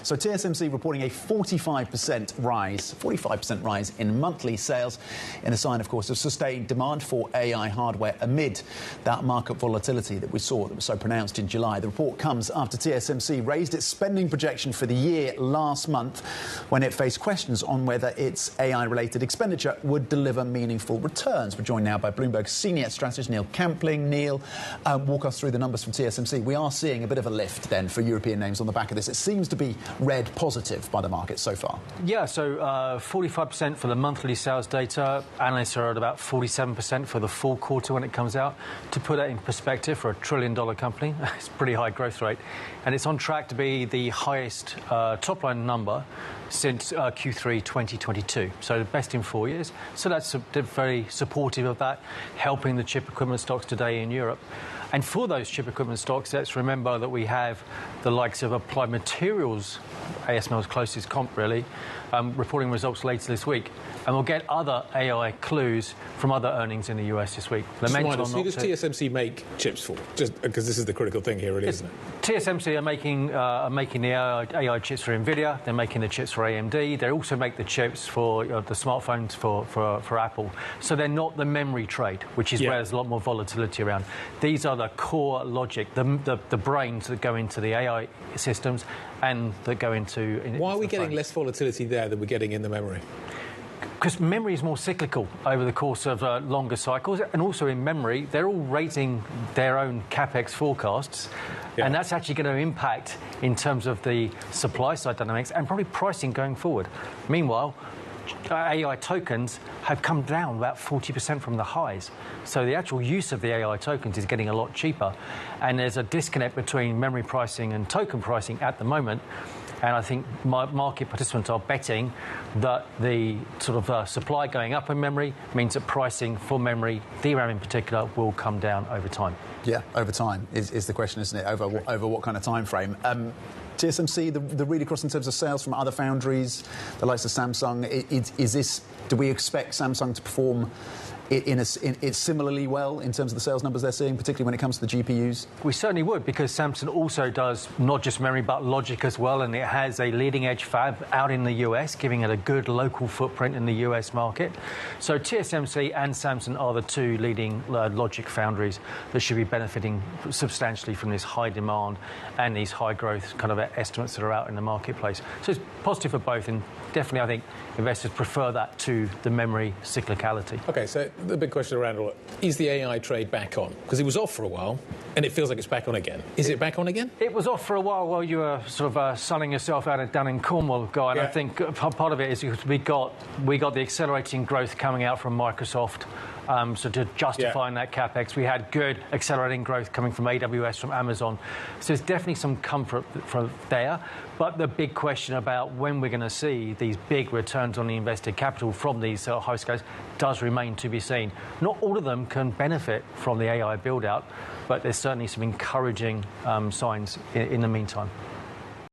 So TSMC reporting a 45% rise in monthly sales, in a sign, of course, of sustained demand for AI hardware amid that market volatility that we saw that was so pronounced in July. The report comes after TSMC raised its spending projection for the year last month when it faced questions on whether its AI-related expenditure would deliver meaningful returns. We're joined now by Bloomberg senior strategist Neil Campling. Neil, walk us through the numbers from TSMC. We are seeing a bit of a lift then for European names on the back of this. It seems to be read positive by the market so far. Yeah, so 45% for the monthly sales data. Analysts are at about 47% for the full quarter when it comes out. To put that in perspective, for a trillion-dollar company, it's a pretty high growth rate. And it's on track to be the highest top-line number since Q3 2022, so the best in 4 years. So that's very supportive of that, helping the chip equipment stocks today in Europe. And for those chip equipment stocks, let's remember that we have the likes of Applied Materials, ASML's closest comp really, reporting results later this week. And we'll get other AI clues from other earnings in the US this week. Who does TSMC make chips for? Just because this is the critical thing here, really, isn't it? TSMC are making the AI chips for NVIDIA. They're making the chips for AMD. They also make the chips for the smartphones for Apple. So they're not the memory trade, which is where there's a lot more volatility around. These are the core logic, the brains that go into the AI systems and that go into... Why are we getting less volatility there than we're getting in the memory? Because memory is more cyclical over the course of longer cycles, and also in memory, they're all raising their own capex forecasts, and that's actually going to impact in terms of the supply side dynamics and probably pricing going forward. Meanwhile, AI tokens have come down about 40% from the highs. So the actual use of the AI tokens is getting a lot cheaper, and there's a disconnect between memory pricing and token pricing at the moment. And I think market participants are betting that the sort of supply going up in memory means that pricing for memory, DRAM in particular, will come down over time. Yeah, over time is the question, isn't it? Over what kind of time frame? TSMC, the read across in terms of sales from other foundries, the likes of Samsung, do we expect Samsung to perform it's similarly well in terms of the sales numbers they're seeing, particularly when it comes to the GPUs? We certainly would, because Samsung also does not just memory but logic as well, and it has a leading-edge fab out in the US, giving it a good local footprint in the US market. So TSMC and Samsung are the two leading logic foundries that should be benefiting substantially from this high demand and these high growth kind of estimates that are out in the marketplace. So it's positive for both, and definitely I think investors prefer that to the memory cyclicality. OK, so the big question around all is the AI trade back on? Because it was off for a while, and it feels like it's back on again. Is it back on again? It was off for a while you were sort of sunning yourself out down in Cornwall, Guy. And I think part of it is because we got the accelerating growth coming out from Microsoft. So to justifying that capex, we had good accelerating growth coming from AWS, from Amazon. So there's definitely some comfort from there. But the big question about when we're going to see these big returns on the invested capital from these hyperscalers does remain to be seen. Not all of them can benefit from the AI build-out, but there's certainly some encouraging signs in the meantime.